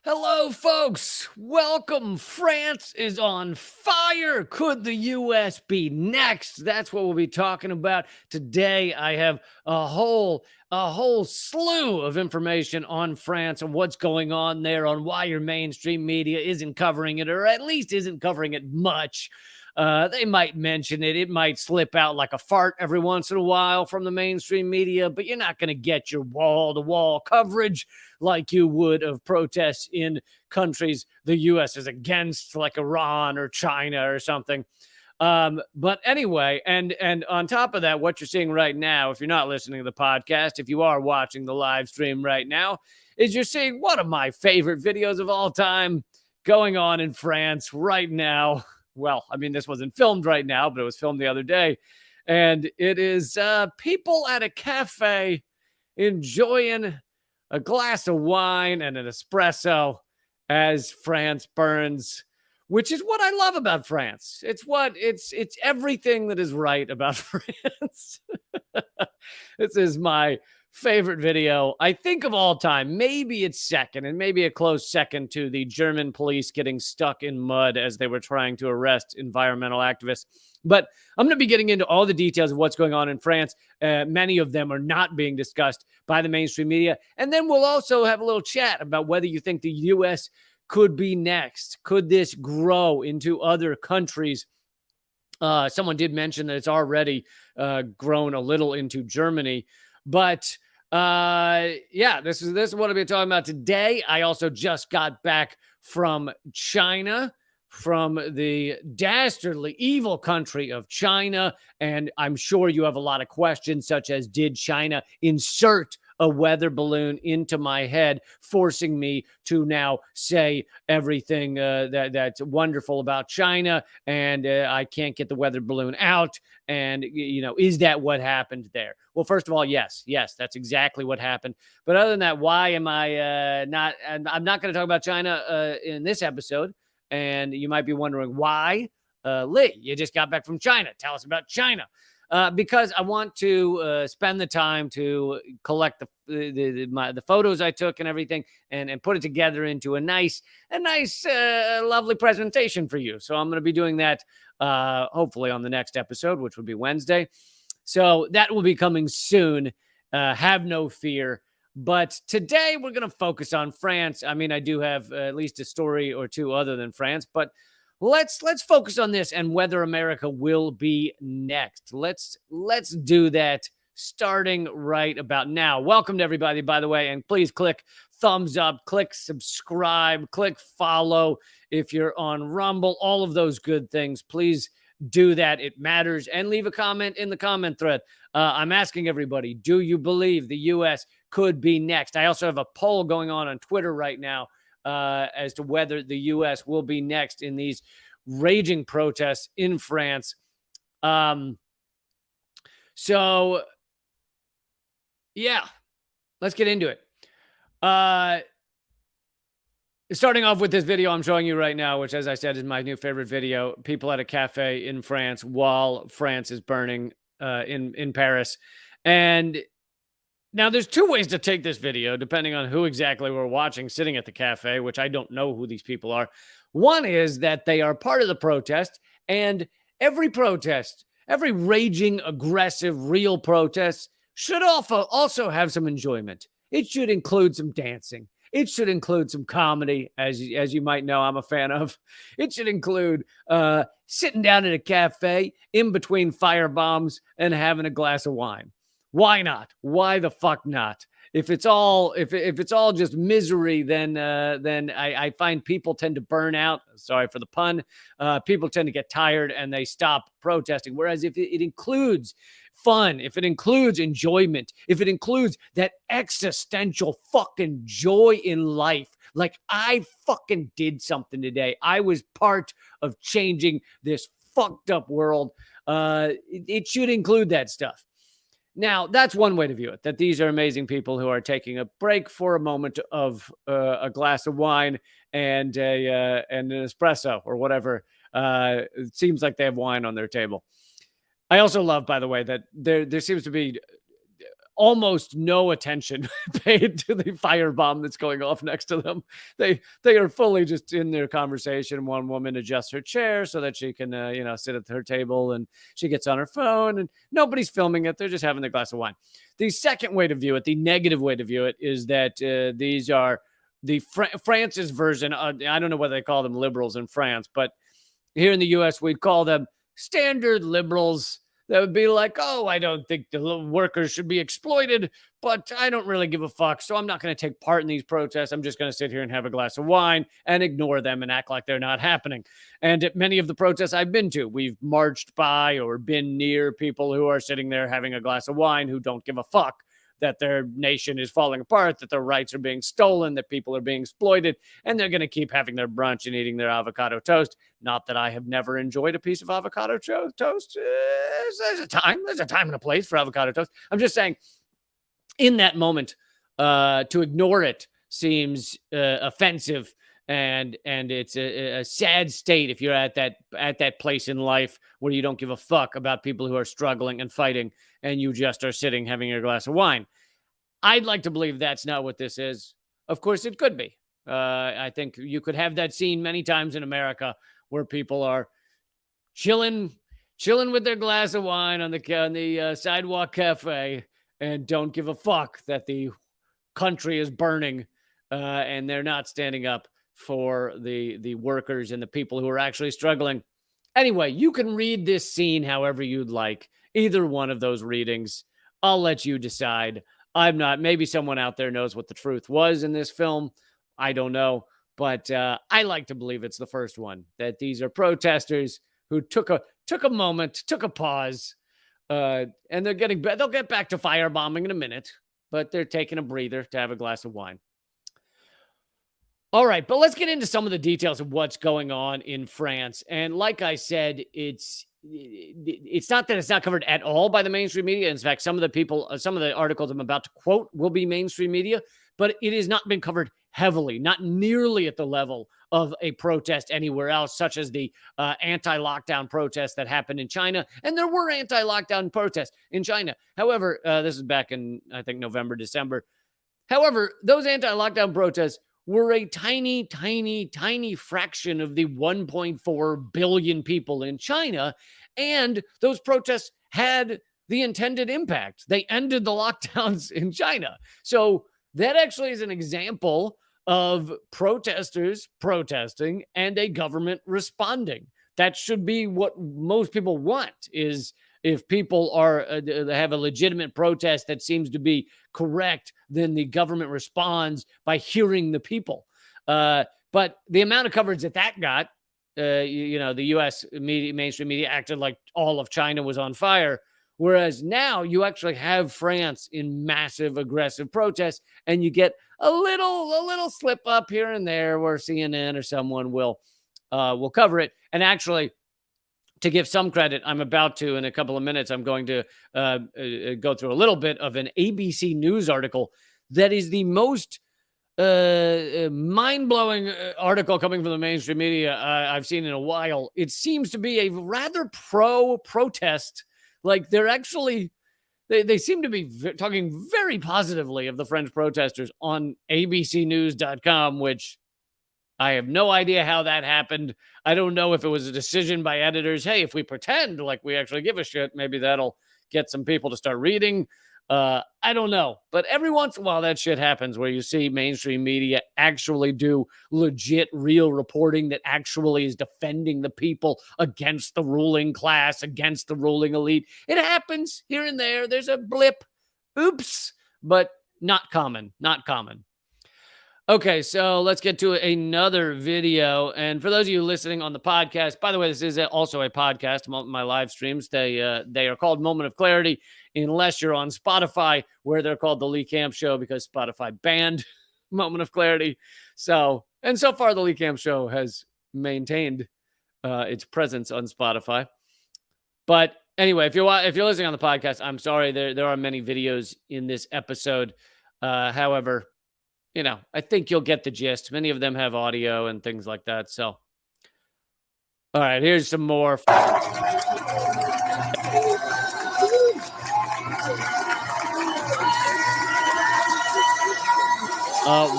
Hello, folks. Welcome. France is on fire. Could the U.S. be next? That's what we'll be talking about today. I have a whole slew of information on France and what's going on there, on why your mainstream media isn't covering it, or at least isn't covering it much. They might mention it. It might slip out like a fart every once in a while from the mainstream media, but you're not going to get your wall-to-wall coverage like you would of protests in countries the U.S. is against, like Iran or China or something. But anyway, and on top of that, what you're seeing right now, if you're not listening to the podcast, if you are watching the live stream right now, is you're seeing one of my favorite videos of all time going on in France right now. Well, I mean, this wasn't filmed right now, but it was filmed the other day. And it is people at a cafe enjoying a glass of wine and an espresso as France burns, which is what I love about France. It's everything that is right about France. This is my favorite video, I think, of all time. Maybe it's second, and maybe a close second to the German police getting stuck in mud as they were trying to arrest environmental activists. But I'm going to be getting into all the details of what's going on in France. Many of them are not being discussed by the mainstream media. And then we'll also have a little chat about whether you think the U.S. could be next. Could this grow into other countries? Someone did mention that it's already grown a little into Germany. But yeah, this is what I'll be talking about today. I also just got back from China, from the dastardly evil country of China. And I'm sure you have a lot of questions, such as, did China insert a weather balloon into my head, forcing me to now say everything that's wonderful about China, and I can't get the weather balloon out? And, is that what happened there? Well, first of all, yes, that's exactly what happened. But other than that, why am I not? And I'm not going to talk about China in this episode. And you might be wondering why. Lee, you just got back from China. Tell us about China. Because I want to spend the time to collect the photos I took and everything, and put it together into a nice, lovely presentation for you. So I'm going to be doing that hopefully on the next episode, which would be Wednesday. So that will be coming soon. Have no fear. But today we're going to focus on France. I mean, I do have at least a story or two other than France, but let's focus on this and whether America will be next. Let's do that starting right about now. Welcome to everybody, by the way, and please click thumbs up, click subscribe, click follow if you're on Rumble, all of those good things. Please do that. It matters. And leave a comment in the comment thread. I'm asking everybody, do you believe the U.S. could be next? I also have a poll going on Twitter right now as to whether the U.S. will be next in these raging protests in France. So, yeah, let's get into it. Starting off with this video I'm showing you right now, which, as I said, is my new favorite video. People at a cafe in France while France is burning in Paris. And now, there's two ways to take this video, depending on who exactly we're watching sitting at the cafe, which I don't know who these people are. One is that they are part of the protest, and every protest, every raging, aggressive, real protest should also have some enjoyment. It should include some dancing. It should include some comedy, as you might know I'm a fan of. It should include sitting down at a cafe in between firebombs and having a glass of wine. Why not? Why the fuck not? If it's all just misery, then I find people tend to burn out. Sorry for the pun. People tend to get tired and they stop protesting. Whereas if it includes fun, if it includes enjoyment, if it includes that existential fucking joy in life, like I fucking did something today. I was part of changing this fucked up world. It should include that stuff. Now, that's one way to view it, that these are amazing people who are taking a break for a moment of a glass of wine and an espresso or whatever. It seems like they have wine on their table. I also love, by the way, that there seems to be almost no attention paid to the firebomb that's going off next to them. They are fully just in their conversation. One woman adjusts her chair so that she can sit at her table, and she gets on her phone, and nobody's filming it. They're just having their glass of wine. The second way to view it, the negative way to view it, is that these are the France's version. I don't know whether they call them liberals in France, but here in the U.S. we'd call them standard liberals. That would be like, oh, I don't think the workers should be exploited, but I don't really give a fuck, so I'm not going to take part in these protests. I'm just going to sit here and have a glass of wine and ignore them and act like they're not happening. And at many of the protests I've been to, we've marched by or been near people who are sitting there having a glass of wine who don't give a fuck that their nation is falling apart, that their rights are being stolen, that people are being exploited, and they're going to keep having their brunch and eating their avocado toast. Not that I have never enjoyed a piece of avocado toast. There's a time and a place for avocado toast. I'm just saying, in that moment, to ignore it seems offensive, and it's a sad state if you're at that place in life where you don't give a fuck about people who are struggling and fighting, and you just are sitting having your glass of wine. I'd like to believe that's not what this is. Of course, it could be. I think you could have that scene many times in America where people are chilling with their glass of wine on the sidewalk cafe and don't give a fuck that the country is burning, and they're not standing up for the workers and the people who are actually struggling. Anyway, you can read this scene however you'd like. Either one of those readings, I'll let you decide. I'm not. Maybe someone out there knows what the truth was in this film. I don't know. But I like to believe it's the first one, that these are protesters who took a moment, took a pause, and they'll get back to firebombing in a minute, but they're taking a breather to have a glass of wine. All right, but let's get into some of the details of what's going on in France. And like I said, it's not that it's not covered at all by the mainstream media. In fact, some of the articles I'm about to quote will be mainstream media, but it has not been covered heavily, not nearly at the level of a protest anywhere else, such as the anti-lockdown protests that happened in China. And there were anti-lockdown protests in China. However, this is back in, I think, November, December. However, those anti-lockdown protests were a tiny, tiny, tiny fraction of the 1.4 billion people in China. And those protests had the intended impact. They ended the lockdowns in China. So that actually is an example of protesters protesting and a government responding. That should be what most people want, is if people have a legitimate protest that seems to be correct, then the government responds by hearing the people. But the amount of coverage that got, the U.S. mainstream media acted like all of China was on fire. Whereas now you actually have France in massive aggressive protests, and you get a little slip up here and there where CNN or someone will cover it. And actually, to give some credit, I'm about to, in a couple of minutes, I'm going to go through a little bit of an ABC News article that is the most mind-blowing article coming from the mainstream media I've seen in a while. It seems to be a rather pro-protest. Like, they're actually, they seem to be talking very positively of the French protesters on abcnews.com, which I have no idea how that happened. I don't know if it was a decision by editors. Hey, if we pretend like we actually give a shit, maybe that'll get some people to start reading. I don't know. But every once in a while, that shit happens where you see mainstream media actually do legit, real reporting that actually is defending the people against the ruling class, against the ruling elite. It happens here and there. There's a blip. Oops. But not common. Not common. Okay, so let's get to another video. And for those of you listening on the podcast, by the way, this is also a podcast. My live streams, they are called Moment of Clarity, unless you're on Spotify, where they're called The Lee Camp Show, because Spotify banned Moment of Clarity. So far, The Lee Camp Show has maintained its presence on Spotify. But anyway, if you're listening on the podcast, I'm sorry. There are many videos in this episode. However, I think you'll get the gist. Many of them have audio and things like that. So, all right, here's some more.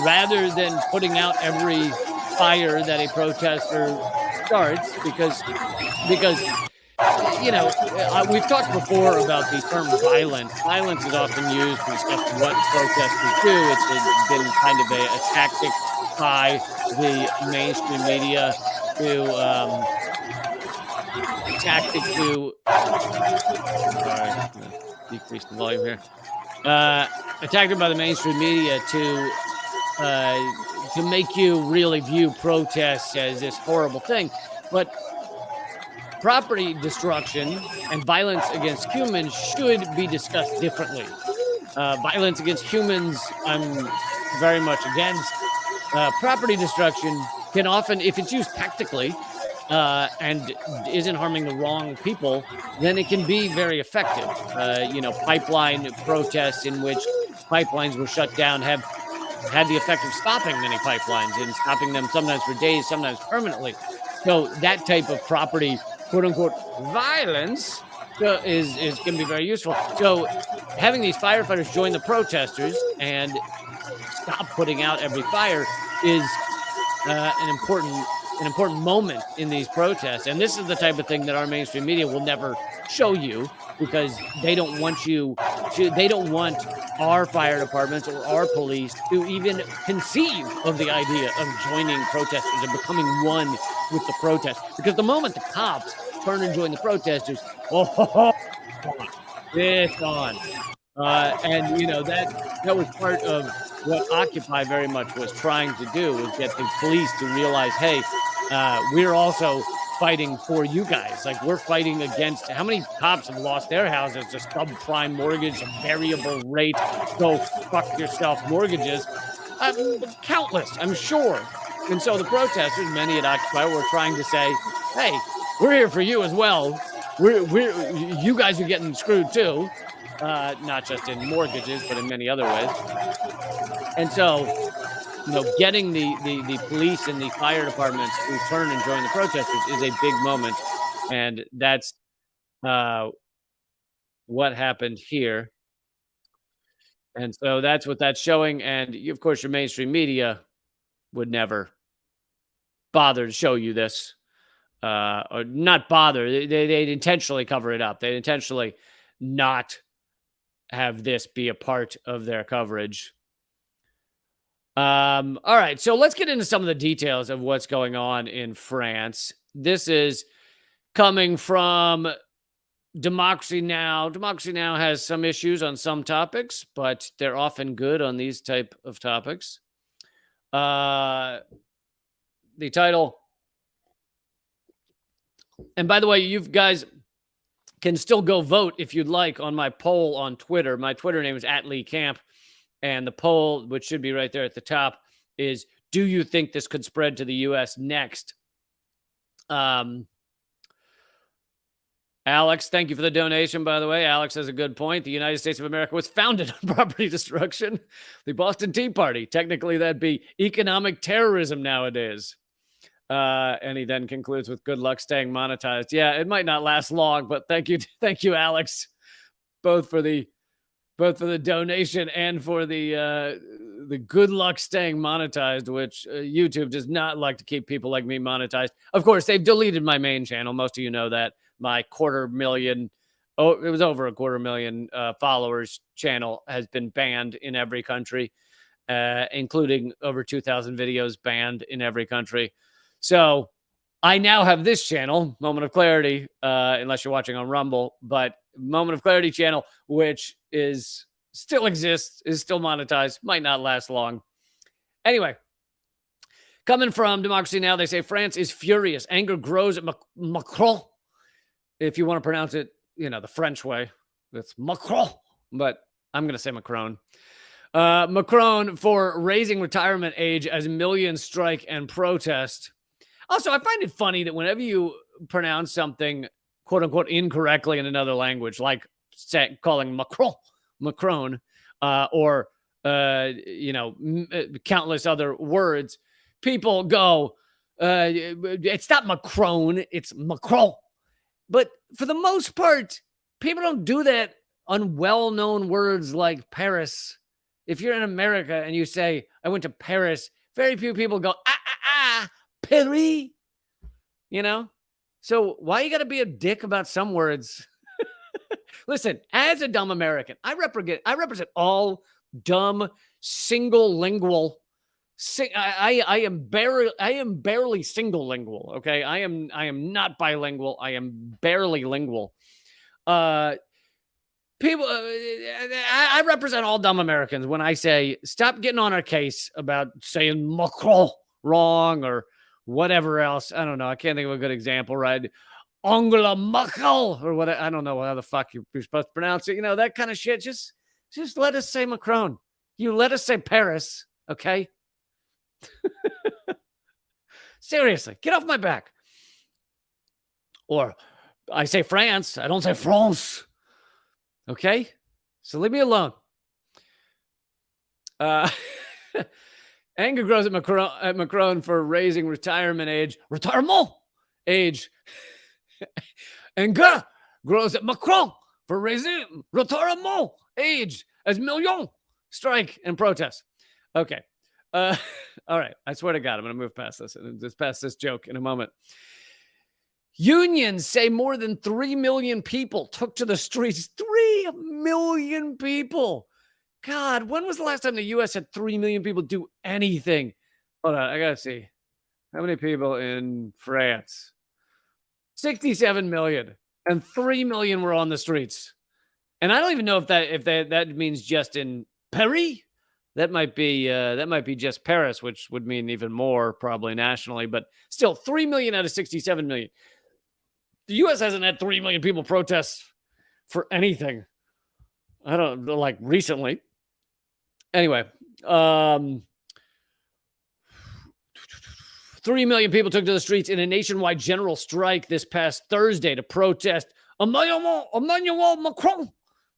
rather than putting out every fire that a protester starts, because we've talked before about the term violence. Violence is often used to discuss what protesters do. It's been kind of a tactic by the mainstream media to tactic to sorry, decrease the volume here. A tactic by the mainstream media uh, to make you really view protests as this horrible thing. But property destruction and violence against humans should be discussed differently. Violence against humans, I'm very much against. Property destruction can often, if it's used tactically and isn't harming the wrong people, then it can be very effective. Pipeline protests in which pipelines were shut down have had the effect of stopping many pipelines and stopping them sometimes for days, sometimes permanently. So that type of property, quote unquote, violence is can be very useful. So having these firefighters join the protesters and stop putting out every fire is an important moment in these protests. And this is the type of thing that our mainstream media will never show you, because they don't want they don't want our fire departments or our police to even conceive of the idea of joining protesters and becoming one with the protest. Because the moment the cops turn and join the protesters, it's on. That was part of what Occupy very much was trying to do, was get the police to realize, hey, we're also fighting for you guys. Like, we're fighting against, how many cops have lost their houses to subprime mortgage, variable rate, go fuck yourself mortgages? Countless, I'm sure. And so the protesters, many at Occupy, were trying to say, hey, we're here for you as well. You guys are getting screwed too. Not just in mortgages, but in many other ways. And so, getting the police and the fire departments to turn and join the protesters is a big moment. And that's what happened here. And so that's what that's showing. And of course, your mainstream media would never bother to show you this, or not bother. They'd intentionally cover it up. They'd intentionally not have this be a part of their coverage. All right, so let's get into some of the details of what's going on in France. This is coming from Democracy Now! Democracy Now! Has some issues on some topics, but they're often good on these type of topics. The title, and by the way, you guys can still go vote if you'd like on my poll on Twitter. My Twitter name is @LeeCamp. And the poll, which should be right there at the top, is, do you think this could spread to the U.S. next? Alex, thank you for the donation, by the way. Alex has a good point. The United States of America was founded on property destruction. The Boston Tea Party. Technically, that'd be economic terrorism nowadays. And he then concludes with, good luck staying monetized. Yeah, it might not last long, but thank you, Alex, both for the donation and for the good luck staying monetized, which YouTube does not like to keep people like me monetized. Of course, they've deleted my main channel. Most of you know that. My it was over 250,000 followers channel has been banned in every country, including over 2,000 videos banned in every country. So I now have this channel, Moment of Clarity, unless you're watching on Rumble, but Moment of Clarity channel, which still exists, is still monetized, might not last long. Anyway, coming from Democracy Now!, they say France is furious. Anger grows at Macron. If you want to pronounce it, the French way, it's Macron, but I'm going to say Macron. Macron for raising retirement age as millions strike and protest. Also, I find it funny that whenever you pronounce something, quote unquote, incorrectly in another language, like calling Macron, or countless other words, people go, it's not Macron, it's Macron. But for the most part, people don't do that unwell-known words like Paris. If you're in America and you say, I went to Paris, very few people go, Paris, you know? So why you got to be a dick about some words? Listen, as a dumb American, I represent all dumb, single lingual. I am barely single lingual. Okay, I am not bilingual. I am barely lingual. People, I represent all dumb Americans when I say stop getting on our case about saying Macron wrong or whatever else. I don't know. I can't think of a good example, right? Angela Merkel or what? I don't know how the fuck you're supposed to pronounce it. You know, that kind of shit. Just let us say Macron. You let us say Paris, okay? Seriously, get off my back. Or I say France. I don't say France. Okay? So leave me alone. Anger grows at Macron for raising retirement age. Retirement age. Anger grows at Macron for raising retirement age as millions strike and protest. Okay. All right. I swear to God, I'm going to move past this and just past this joke in a moment. Unions say more than 3 million people took to the streets. 3 million people. God, when was the last time the U.S. had 3 million people do anything? Hold on, I got to see. How many people in France? 67 million. And 3 million were on the streets. And I don't even know if that means just in Paris. That might be just Paris, which would mean even more probably nationally. But still, 3 million out of 67 million. The U.S. hasn't had 3 million people protest for anything. I don't know, like recently. Anyway, 3 million people took to the streets in a nationwide general strike this past Thursday to protest Emmanuel Macron.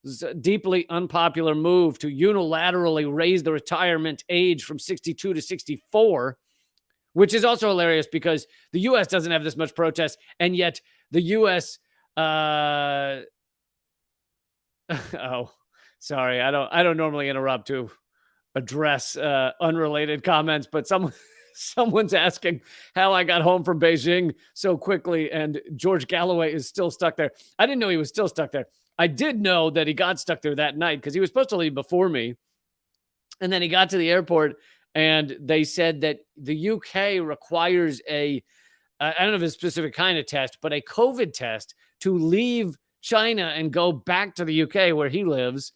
This is a deeply unpopular move to unilaterally raise the retirement age from 62 to 64, which is also hilarious because the U.S. doesn't have this much protest, and yet the U.S. Oh, sorry. I don't normally interrupt to address unrelated comments, but someone's asking how I got home from Beijing so quickly, and George Galloway is still stuck there. I didn't know he was still stuck there. I did know that he got stuck there that night because he was supposed to leave before me, and then he got to the airport, and they said that the UK requires I don't know if it's a specific kind of test, but a COVID test to leave China and go back to the UK where he lives.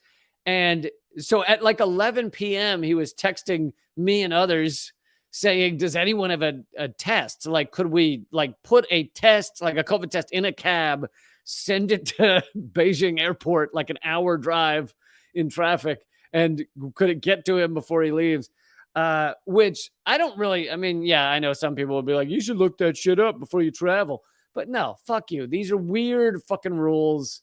And so at like 11 p.m., he was texting me and others saying, does anyone have a test? Like, could we like put a test, like a COVID test in a cab, send it to Beijing airport, like an hour drive in traffic, and could it get to him before he leaves? Which I don't really, I mean, yeah, I know some people will be like, you should look that shit up before you travel. But no, fuck you. These are weird fucking rules,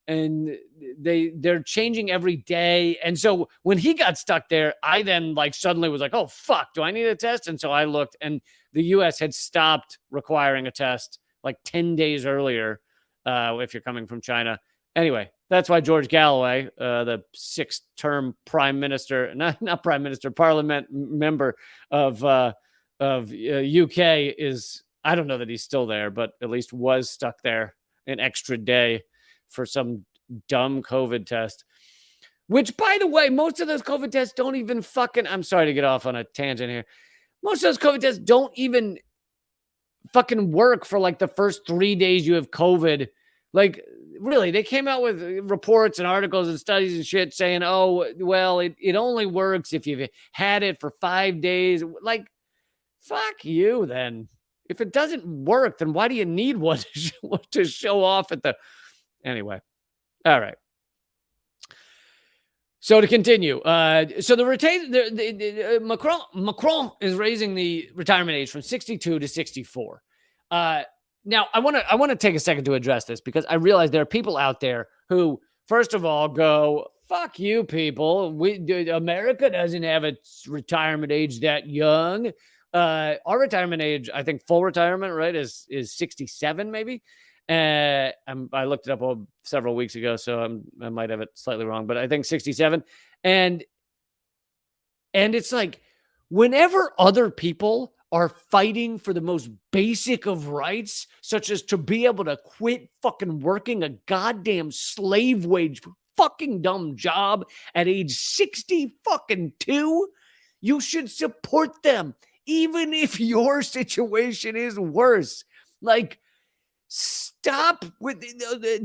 and they're changing every day. And so when he got stuck there, I then like suddenly was like, oh, fuck, do I need a test? And so I looked, and the U.S. had stopped requiring a test like 10 days earlier if you're coming from China. Anyway, that's why George Galloway, the 6th-term prime minister, not prime minister, parliament member of UK is, I don't know that he's still there, but at least was stuck there an extra day for some dumb COVID test. Which, by the way, most of those COVID tests don't even fucking, I'm sorry to get off on a tangent here. Most of those COVID tests don't even fucking work for like the first 3 days you have COVID. Like, really, they came out with reports and articles and studies and shit saying, oh, well, it only works if you've had it for 5 days. Like, fuck you then. If it doesn't work, then why do you need one to show off at the... Anyway. All right. So to continue, Macron is raising the retirement age from 62 to 64. Now, I want to take a second to address this because I realize there are people out there who, first of all, go, fuck you people. America doesn't have a retirement age that young. Our retirement age, I think full retirement, right, is 67 maybe. I looked it up several weeks ago, so I might have it slightly wrong, but I think 67. And it's like, whenever other people are fighting for the most basic of rights, such as to be able to quit fucking working a goddamn slave wage fucking dumb job at age 60 fucking 2, you should support them, even if your situation is worse. Like, stop with,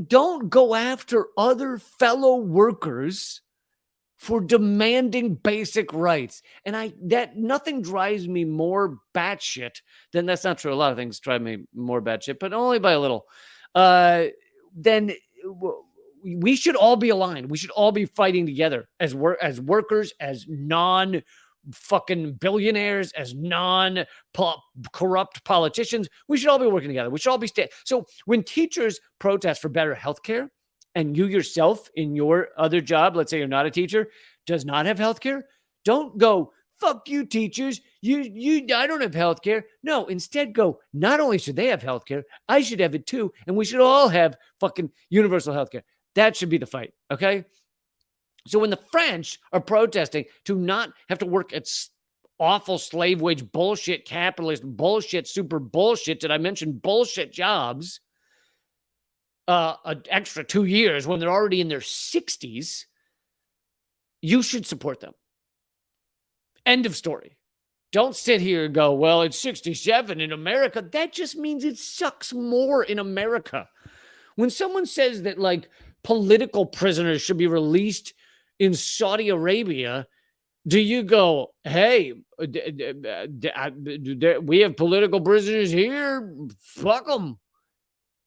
don't go after other fellow workers for demanding basic rights. And nothing drives me more batshit than, that's not true. A lot of things drive me more batshit, but only by a little. Then we should all be aligned. We should all be fighting together as workers, as non fucking billionaires, as non corrupt politicians. We should all be working together. We should all be so when teachers protest for better healthcare, and you yourself in your other job, let's say you're not a teacher, does not have healthcare, don't go, fuck you, teachers. I don't have healthcare. No, instead go, not only should they have healthcare, I should have it too. And we should all have fucking universal healthcare. That should be the fight. Okay. So when the French are protesting to not have to work at awful slave wage bullshit, capitalist bullshit, super bullshit, did I mention bullshit jobs, an extra 2 years when they're already in their 60s, you should support them. End of story. Don't sit here and go, well, it's 67 in America. That just means it sucks more in America. When someone says that, like, political prisoners should be released in Saudi Arabia, do you go, hey, we have political prisoners here? Fuck them.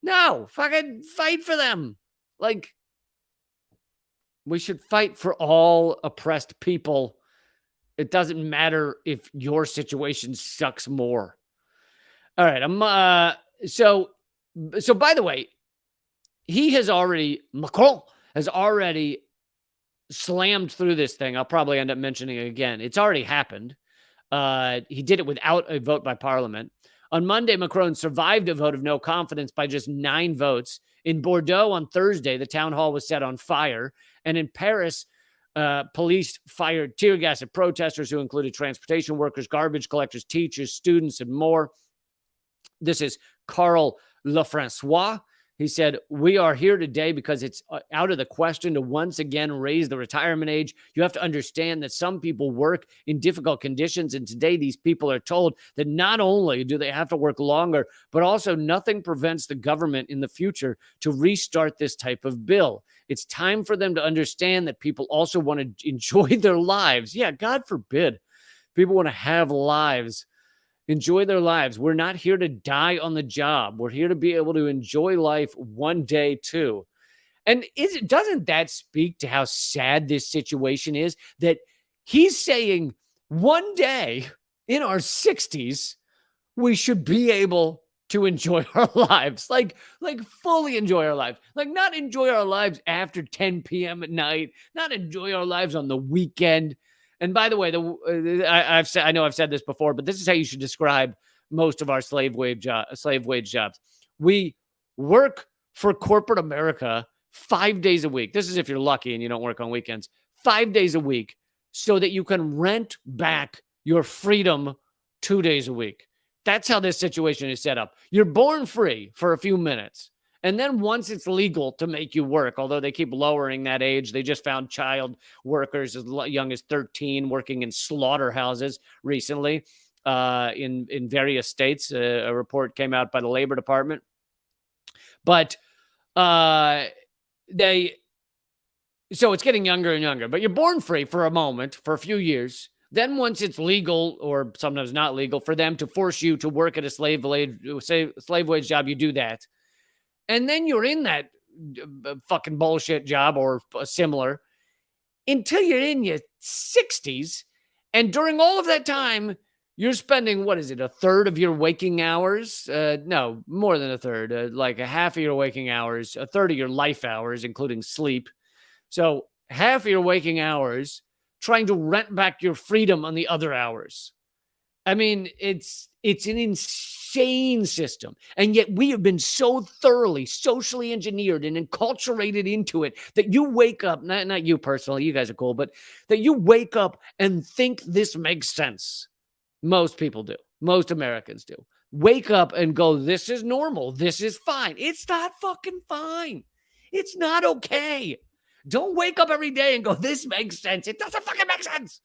No, fucking fight for them. Like, we should fight for all oppressed people. It doesn't matter if your situation sucks more. All right, so by the way, Macron has already slammed through this thing. I'll probably end up mentioning it again. It's already happened. He did it without a vote by parliament. On Monday, Macron survived a vote of no confidence by just 9 votes. In Bordeaux on Thursday, the town hall was set on fire. And in Paris, police fired tear gas at protesters who included transportation workers, garbage collectors, teachers, students, and more. This is Carl Lefrancois. He said, we are here today because it's out of the question to once again raise the retirement age. You have to understand that some people work in difficult conditions. And today these people are told that not only do they have to work longer, but also nothing prevents the government in the future to restart this type of bill. It's time for them to understand that people also want to enjoy their lives. Yeah, God forbid people want to have lives. Enjoy their lives. We're not here to die on the job. We're here to be able to enjoy life one day too. And doesn't that speak to how sad this situation is? That he's saying one day in our 60s, we should be able to enjoy our lives, like fully enjoy our lives, like not enjoy our lives after 10 p.m. at night, not enjoy our lives on the weekend. And by the way, I know I've said this before, but this is how you should describe most of our slave wage jobs. We work for corporate America 5 days a week. This is if you're lucky and you don't work on weekends. 5 days a week so that you can rent back your freedom 2 days a week. That's how this situation is set up. You're born free for a few minutes. And then once it's legal to make you work, although they keep lowering that age, they just found child workers as young as 13 working in slaughterhouses recently in various states. A report came out by the Labor Department. But so it's getting younger and younger. But you're born free for a moment, for a few years. Then once it's legal, or sometimes not legal, for them to force you to work at a slave wage job, you do that. And then you're in that fucking bullshit job or similar until you're in your 60s. And during all of that time, you're spending, a third of your waking hours? No, more than a third, like a half of your waking hours, a third of your life hours, including sleep. So half of your waking hours trying to rent back your freedom on the other hours. I mean, it's an insane insane system. And yet we have been so thoroughly socially engineered and enculturated into it that you wake up, not you personally, you guys are cool, but that you wake up and think this makes sense. Most people do. Most Americans do. Wake up and go, this is normal. This is fine. It's not fucking fine. It's not okay. Don't wake up every day and go, this makes sense. It doesn't fucking make sense.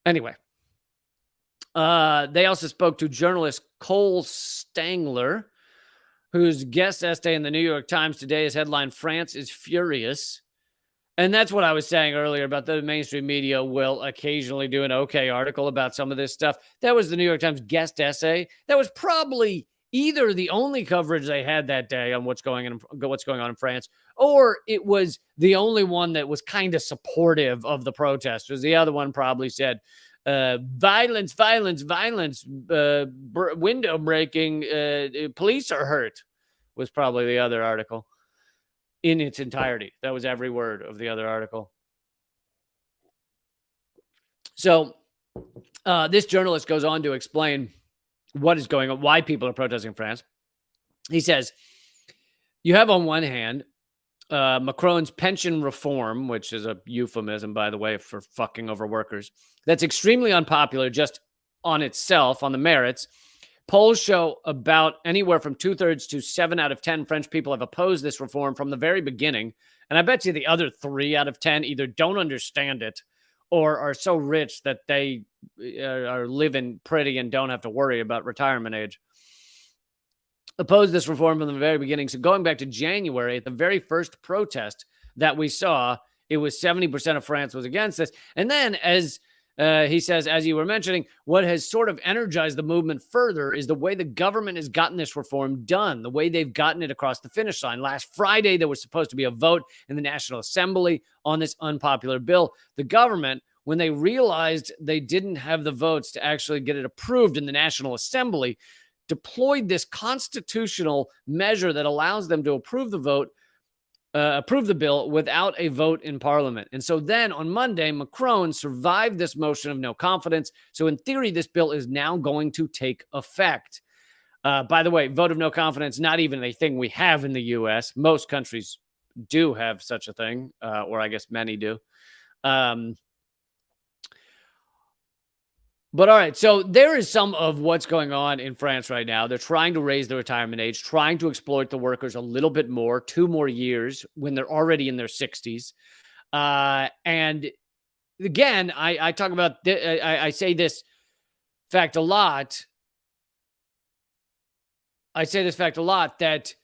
Anyway, they also spoke to journalist Cole Stangler, whose guest essay in the New York Times today is headlined, "France is Furious." And that's what I was saying earlier about the mainstream media will occasionally do an okay article about some of this stuff. That was the New York Times guest essay. That was probably either the only coverage they had that day on what's going on in France, or it was the only one that was kind of supportive of the protesters. The other one probably said, violence, violence, violence, window breaking, police are hurt, was probably the other article in its entirety. That was every word of the other article. So this journalist goes on to explain what is going on, why people are protesting in France. He says, you have on one hand Macron's pension reform, which is a euphemism, by the way, for fucking over workers. That's extremely unpopular just on itself, on the merits. Polls show about anywhere from 2/3 to 7 out of 10 French people have opposed this reform from the very beginning. And I bet you the other 3 out of 10 either don't understand it or are so rich that they are living pretty and don't have to worry about retirement age. Opposed this reform from the very beginning. So going back to January, at the very first protest that we saw, it was 70% of France was against this. And then, as he says, as you were mentioning, what has sort of energized the movement further is the way the government has gotten this reform done, the way they've gotten it across the finish line. Last Friday, there was supposed to be a vote in the National Assembly on this unpopular bill. The government, when they realized they didn't have the votes to actually get it approved in the National Assembly, deployed this constitutional measure that allows them to approve the bill without a vote in Parliament. And so then on Monday, Macron survived this motion of no confidence. So in theory, this bill is now going to take effect. By the way, vote of no confidence, not even a thing we have in the U.S. Most countries do have such a thing, or I guess many do. But all right, so there is some of what's going on in France right now. They're trying to raise the retirement age, trying to exploit the workers a little bit more, 2 more years when they're already in their 60s. And again, I talk about, I say this fact a lot. I say this fact a lot, that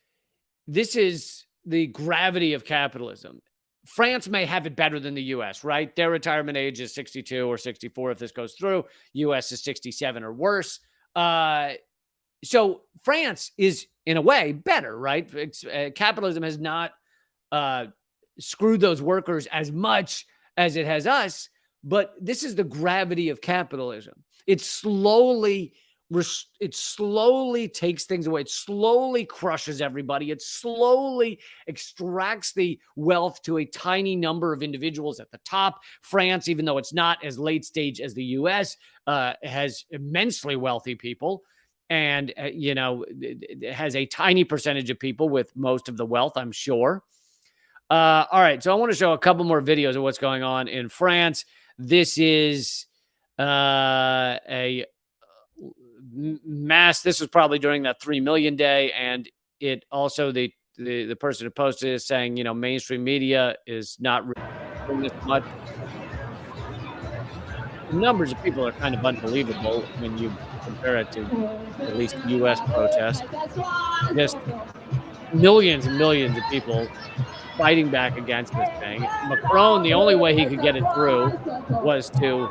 this is the gravity of capitalism. France may have it better than the U.S., right? Their retirement age is 62 or 64 if this goes through. U.S. is 67 or worse. So France is, in a way, better, right? Capitalism has not screwed those workers as much as it has us, but this is the gravity of capitalism. It slowly takes things away. It slowly crushes everybody. It slowly extracts the wealth to a tiny number of individuals at the top. France, even though it's not as late stage as the U.S., has immensely wealthy people. And, it has a tiny percentage of people with most of the wealth, I'm sure. All right. So I want to show a couple more videos of what's going on in France. This is a mass. This was probably during that 3 million day, and it also the person who posted is saying, mainstream media is not doing this much. The numbers of people are kind of unbelievable when you compare it to at least U.S. protests. Just millions and millions of people fighting back against this thing. Macron, the only way he could get it through was to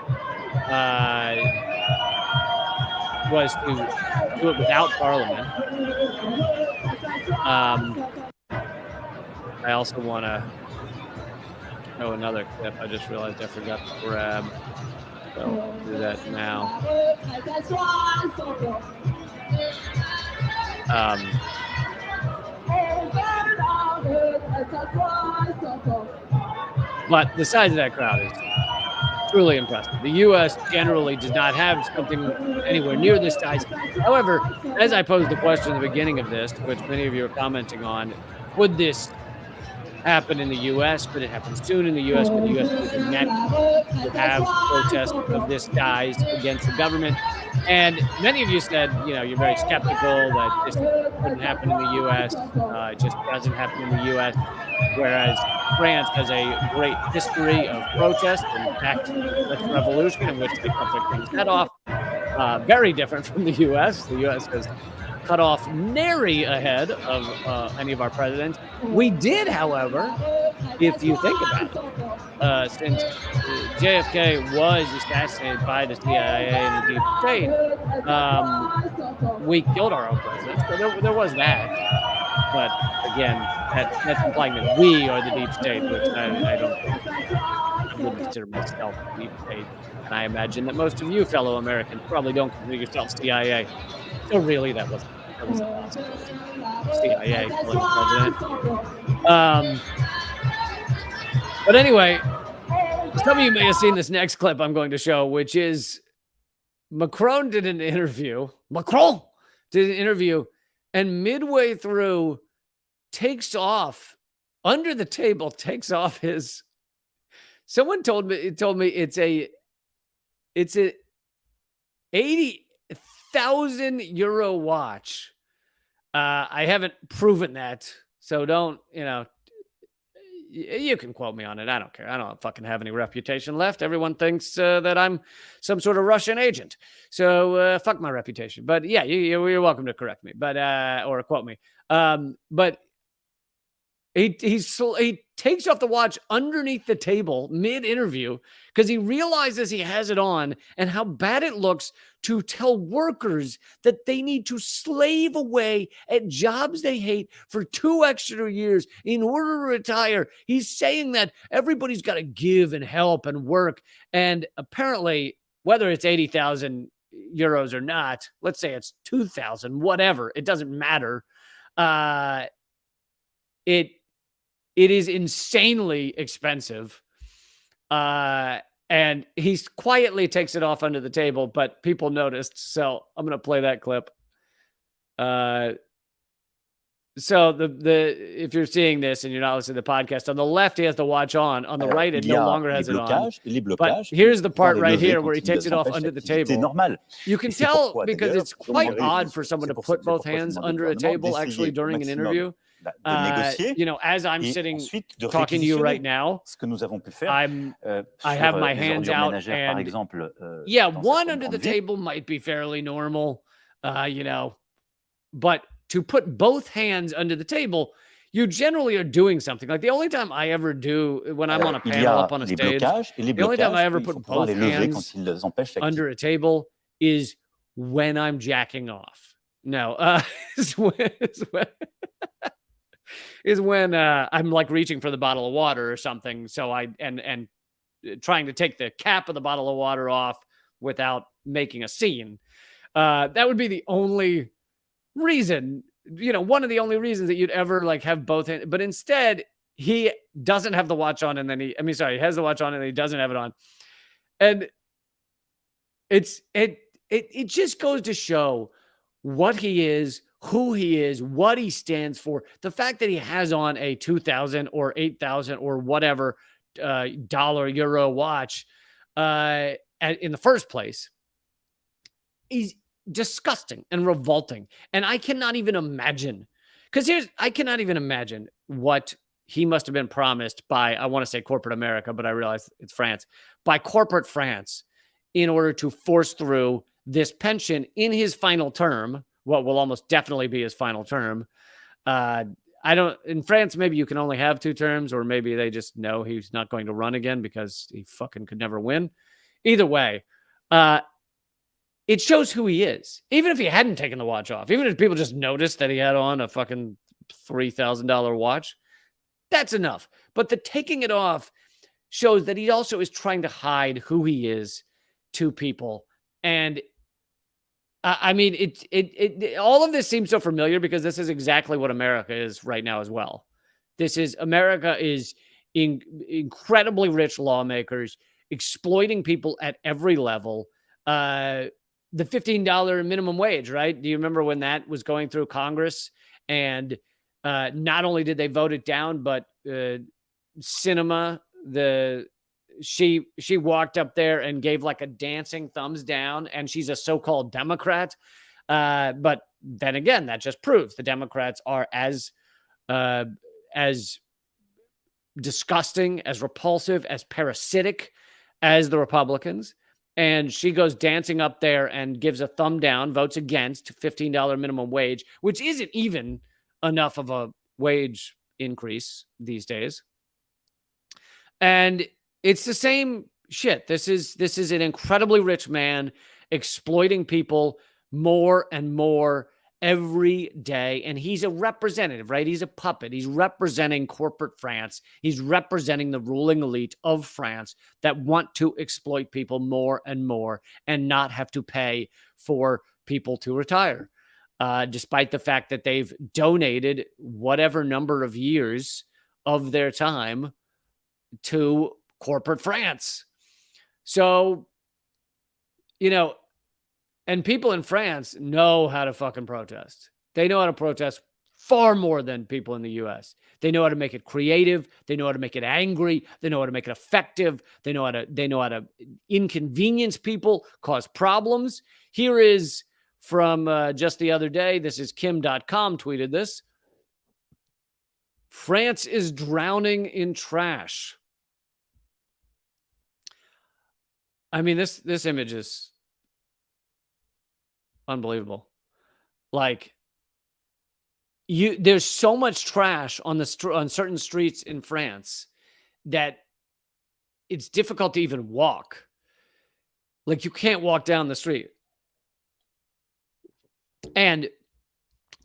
do it without Parliament. I also want to show another clip. I just realized I forgot to grab. So I'll do that now. But the size of that crowd is truly impressive. The U.S. generally does not have something anywhere near this size. However, as I posed the question at the beginning of this, which many of you are commenting on, would this happen in the U.S.? Could it happen soon in the U.S.? Could the U.S. be the next to have protests of this size against the government? And many of you said, you're very skeptical that this couldn't happen in the U.S. It just doesn't happen in the U.S. Whereas France has a great history of protest. In fact, the French Revolution, in which they cut their king's head off, very different from the U.S. The U.S. has cut off nary ahead of any of our presidents. We did, however, if you think about it, since JFK was assassinated by the CIA and the deep state, we killed our own president. So there was that. But again, that's implying that we are the deep state, which I don't think. I wouldn't consider myself the deep state. And I imagine that most of you fellow Americans probably don't consider yourself CIA. So really, that wasn't CIA killing the president. But anyway, some of you may have seen this next clip I'm going to show, which is Macron did an interview. And midway through takes off under the table, takes off his. Someone told me it's a 80,000 euro watch. I haven't proven that, so don't, you can quote me on it. I don't care. I don't fucking have any reputation left. Everyone thinks that I'm some sort of Russian agent. So fuck my reputation. But yeah, you're welcome to correct me, but or quote me. But he takes off the watch underneath the table mid-interview because he realizes he has it on and how bad it looks to tell workers that they need to slave away at jobs they hate for 2 extra years in order to retire. He's saying that everybody's got to give and help and work. And apparently, whether it's 80,000 euros or not, let's say it's 2,000, whatever, it doesn't matter. It is insanely expensive. And he quietly takes it off under the table, but people noticed. So I'm going to play that clip. So if you're seeing this and you're not listening to the podcast, on the left, he has the watch on. On the right, it no longer has it on. But here's the part right here where he takes it off under the table. You can tell because it's quite odd for someone to put both hands under a table actually during an interview. As I'm sitting talking to you right now, I have my hands out, and one under the table might be fairly normal, but to put both hands under the table, you generally are doing something. Like the only time I ever do when I'm on a panel up on a stage, the only time I ever put both hands under a table is when I'm jacking off. No, is when I'm like reaching for the bottle of water or something. So and trying to take the cap of the bottle of water off without making a scene. That would be the only reason, one of the only reasons that you'd ever like have both hands. But instead, he doesn't have the watch on, and then he has the watch on and he doesn't have it on. And it just goes to show what he is, who he is, what he stands for. The fact that he has on a 2,000 or 8,000 or whatever dollar euro watch in the first place is disgusting and revolting. And I cannot even imagine, I cannot even imagine what he must have been promised by, I want to say corporate America, but I realize it's France, by corporate France in order to force through this pension in his final term, what will almost definitely be his final term. In France, maybe you can only have 2 terms, or maybe they just know he's not going to run again because he fucking could never win. Either way, it shows who he is. Even if he hadn't taken the watch off, even if people just noticed that he had on a fucking $3,000 watch, that's enough. But the taking it off shows that he also is trying to hide who he is to people. And all of this seems so familiar because this is exactly what America is right now as well. America is incredibly rich lawmakers, exploiting people at every level. The $15 minimum wage, right? Do you remember when that was going through Congress? And not only did they vote it down, but Cinema, she walked up there and gave like a dancing thumbs down, and she's a so-called Democrat. But then again, that just proves the Democrats are as disgusting, as repulsive, as parasitic as the Republicans. And she goes dancing up there and gives a thumb down, votes against $15 minimum wage, which isn't even enough of a wage increase these days. And it's the same shit. This is an incredibly rich man exploiting people more and more every day. And he's a representative, right? He's a puppet. He's representing corporate France. He's representing the ruling elite of France that want to exploit people more and more and not have to pay for people to retire, despite the fact that they've donated whatever number of years of their time to corporate France. So, and people in France know how to fucking protest. They know how to protest far more than people in the US. They know how to make it creative. They know how to make it angry. They know how to make it effective. They know how to inconvenience people, cause problems. Here is from just the other day. This is Kim.com tweeted this. France is drowning in trash. I mean, this image is unbelievable. Like, there's so much trash on certain streets in France that it's difficult to even walk. Like, you can't walk down the street. And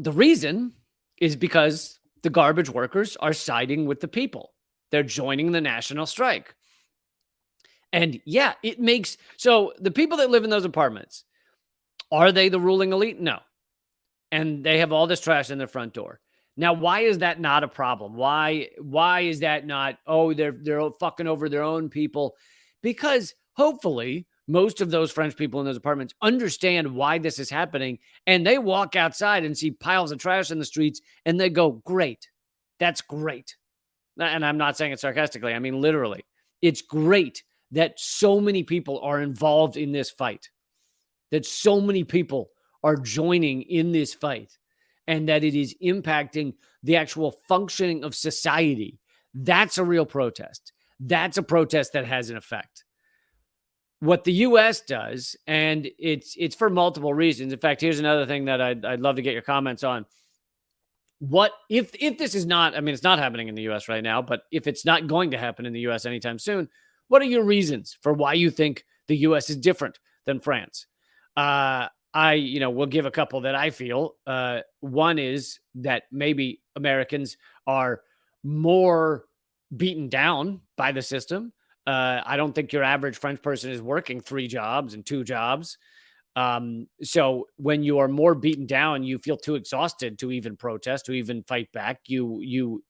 the reason is because the garbage workers are siding with the people. They're joining the national strike. And yeah, it makes, so the people that live in those apartments, are they the ruling elite? No. And they have all this trash in their front door. Now, why is that not a problem? Why is that not, oh, they're fucking over their own people? Because hopefully most of those French people in those apartments understand why this is happening. And they walk outside and see piles of trash in the streets and they go, great. That's great. And I'm not saying it sarcastically. I mean, literally, it's great that so many people are involved in this fight, that so many people are joining in this fight, and that it is impacting the actual functioning of society. That's a real protest. That's a protest that has an effect. What the U.S. does, and it's for multiple reasons. In fact, here's another thing that I'd love to get your comments on. What if this is not, I mean, it's not happening in the U.S. right now, but if it's not going to happen in the U.S. anytime soon, what are your reasons for why you think the U.S. is different than France? I will give a couple that I feel. One is that maybe Americans are more beaten down by the system. I don't think your average French person is working 3 jobs and 2 jobs. So when you are more beaten down, you feel too exhausted to even protest, to even fight back. You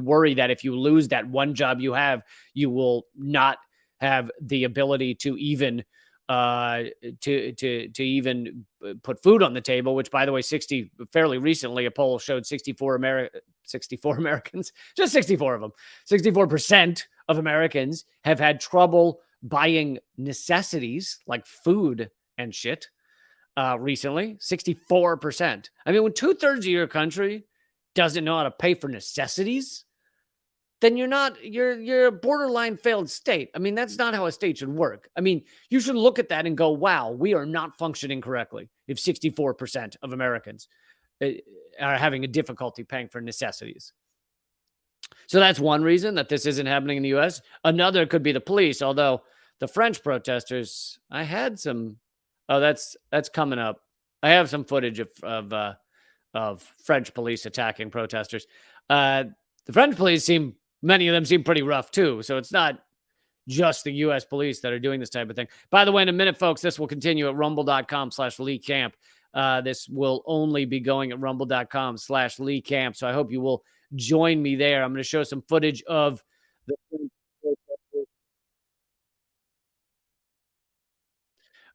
worry that if you lose that one job you have, you will not have the ability to even to even put food on the table, which, by the way, fairly recently, a poll showed 64 Americans, just 64 of them, 64% of Americans have had trouble buying necessities like food and shit recently. 64%. I mean, when 2/3 of your country doesn't know how to pay for necessities, then you're a borderline failed state. I mean, that's not how a state should work. I mean, you should look at that and go, wow, we are not functioning correctly if 64% of Americans are having a difficulty paying for necessities. So that's one reason that this isn't happening in the U.S. Another could be the police, although the French protesters, I had some, that's coming up. I have some footage of French police attacking protesters. The French police many of them seem pretty rough too. So it's not just the U.S. police that are doing this type of thing. By the way, in a minute, folks, this will continue at rumble.com/Lee Camp. This will only be going at rumble.com/Lee Camp. So I hope you will join me there. I'm going to show some footage of the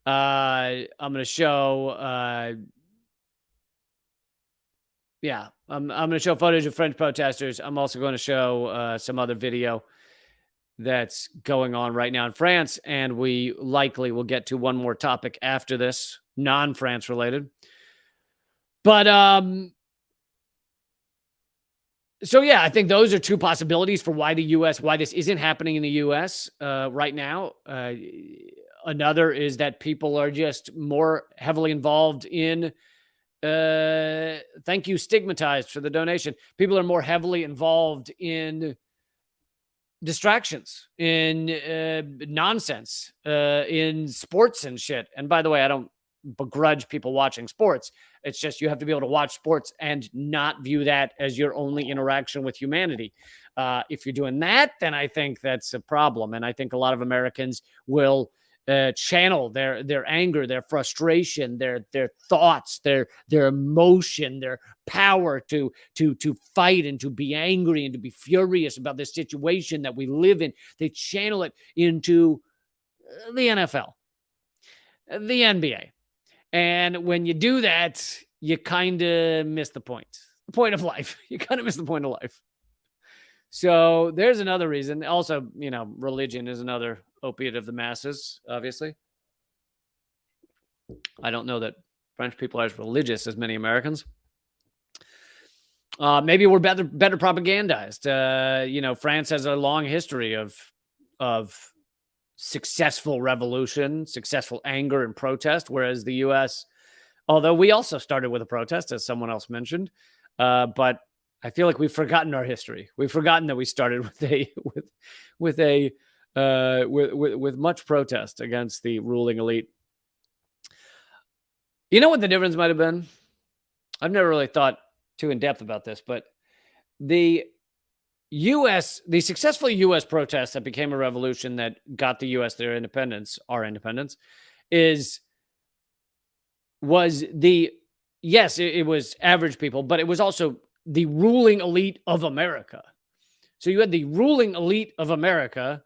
I'm going to show, I'm going to show footage of French protesters. I'm also going to show some other video that's going on right now in France. And we likely will get to one more topic after this, non-France related. But, so yeah, I think those are two possibilities for why why this isn't happening in the US right now. Another is that people are just more heavily involved in, thank you, stigmatized for the donation. People are more heavily involved in distractions, in nonsense, in sports and shit. And by the way, I don't begrudge people watching sports. It's just you have to be able to watch sports and not view that as your only interaction with humanity. If you're doing that, then I think that's a problem. And I think a lot of Americans will channel their anger, their frustration, their thoughts, their emotion, their power to fight and to be angry and to be furious about this situation that we live in. They channel it into the NFL, the NBA. And when you do that, you kind of miss the point of life. You kind of miss the point of life. So there's another reason. Also, religion is another opiate of the masses, obviously. I don't know that French people are as religious as many Americans. Maybe we're better propagandized. France has a long history of successful revolution, successful anger and protest, whereas the U.S., although we also started with a protest, as someone else mentioned, but I feel like we've forgotten our history. We've forgotten that we started with much protest against the ruling elite. You know what the difference might have been? I've never really thought too in depth about this, but the successful U.S. protests that became a revolution that got the U.S. our independence, it was average people, but it was also the ruling elite of America. So you had the ruling elite of America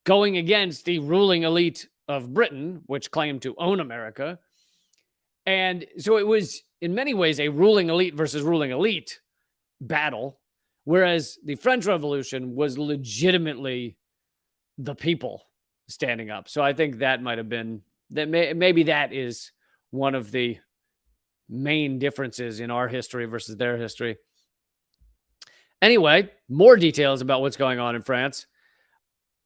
going against the ruling elite of Britain, which claimed to own America. And so it was, in many ways, a ruling elite versus ruling elite battle, whereas the French Revolution was legitimately the people standing up. So I think that might have been, maybe that is one of the main differences in our history versus their history. Anyway, more details about what's going on in France.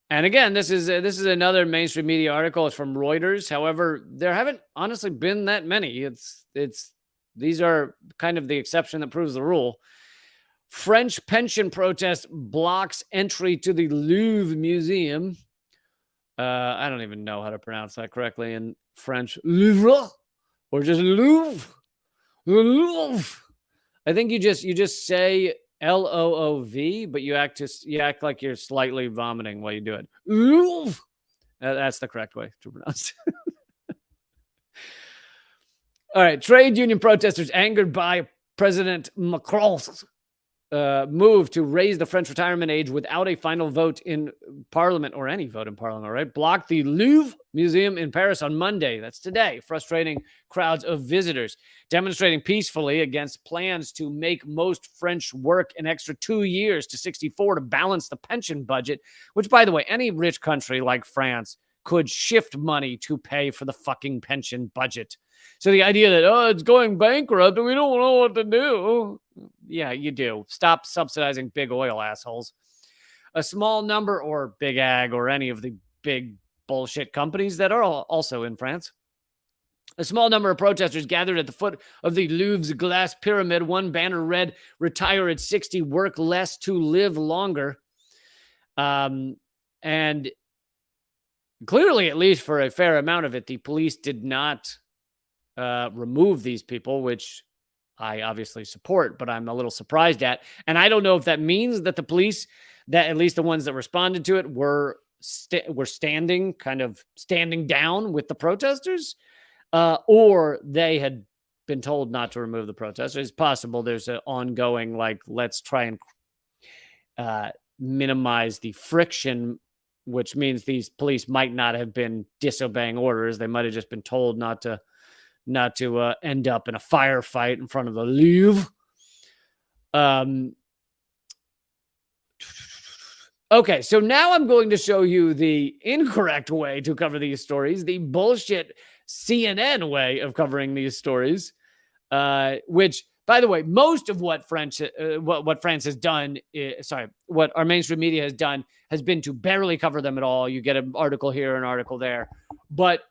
And again, this is another mainstream media article. It's from Reuters. However, there haven't honestly been that many. These are kind of the exception that proves the rule. French pension protest blocks entry to the Louvre Museum. I don't even know how to pronounce that correctly in French. Louvre or just Louvre. Louvre. I think you just say Loov, but you act like you're slightly vomiting while you do it. Louvre. That's the correct way to pronounce it. All right. Trade union protesters angered by President Macron's move to raise the French retirement age without a final vote in Parliament, or any vote in Parliament, right? Blocked the Louvre Museum in Paris on Monday. That's today, frustrating crowds of visitors, demonstrating peacefully against plans to make most French work an extra 2 years to 64 to balance the pension budget, which, by the way, any rich country like France could shift money to pay for the fucking pension budget. So the idea that, it's going bankrupt and we don't know what to do. Yeah, you do. Stop subsidizing big oil, assholes. A small number, or big ag, or any of the big bullshit companies that are also in France. A small number of protesters gathered at the foot of the Louvre's glass pyramid. One banner read, "Retire at 60, work less to live longer." And clearly, at least for a fair amount of it, the police did not remove these people, which I obviously support, but I'm a little surprised at. And I don't know if that means that the police, that at least the ones that responded to it, were standing down with the protesters, or they had been told not to remove the protesters. It's possible there's an ongoing, let's try and minimize the friction which means these police might not have been disobeying orders. They might have just been told not to end up in a firefight in front of the Louvre. Okay, so now I'm going to show you the incorrect way to cover these stories, the bullshit CNN way of covering these stories, which, by the way, most of what France has done, what our mainstream media has done, has been to barely cover them at all. You get an article here, an article there, but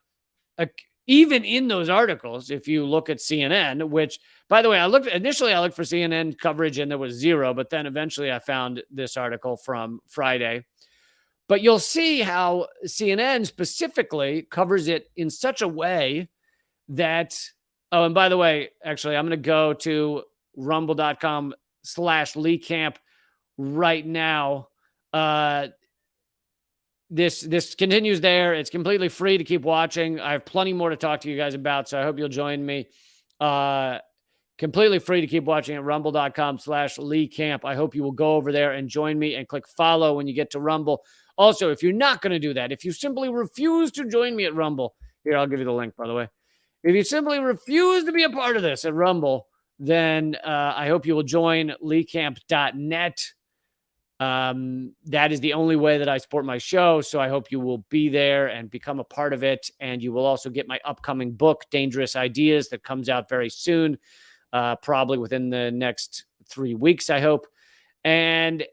even in those articles, if you look at CNN, which, by the way, initially I looked for CNN coverage and there was zero, but then eventually I found this article from Friday. But you'll see how CNN specifically covers it in such a way that, oh, and by the way, actually, I'm going to go to rumble.com/LeeCamp right now. This continues there. It's completely free to keep watching. I have plenty more to talk to you guys about, so I hope you'll join me. Completely free to keep watching at rumble.com/LeeCamp. I hope you will go over there and join me and click follow when you get to Rumble. Also, if you're not going to do that, if you simply refuse to join me at Rumble, here, I'll give you the link, by the way. If you simply refuse to be a part of this at Rumble, then I hope you will join LeeCamp.net. That is the only way that I support my show. So I hope you will be there and become a part of it. And you will also get my upcoming book, Dangerous Ideas, that comes out very soon, probably within the next 3 weeks, I hope. And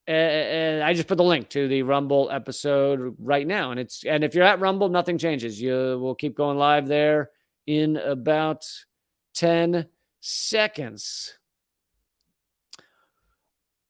I just put the link to the Rumble episode right now. And if you're at Rumble, nothing changes. You will keep going live there in about 10 seconds.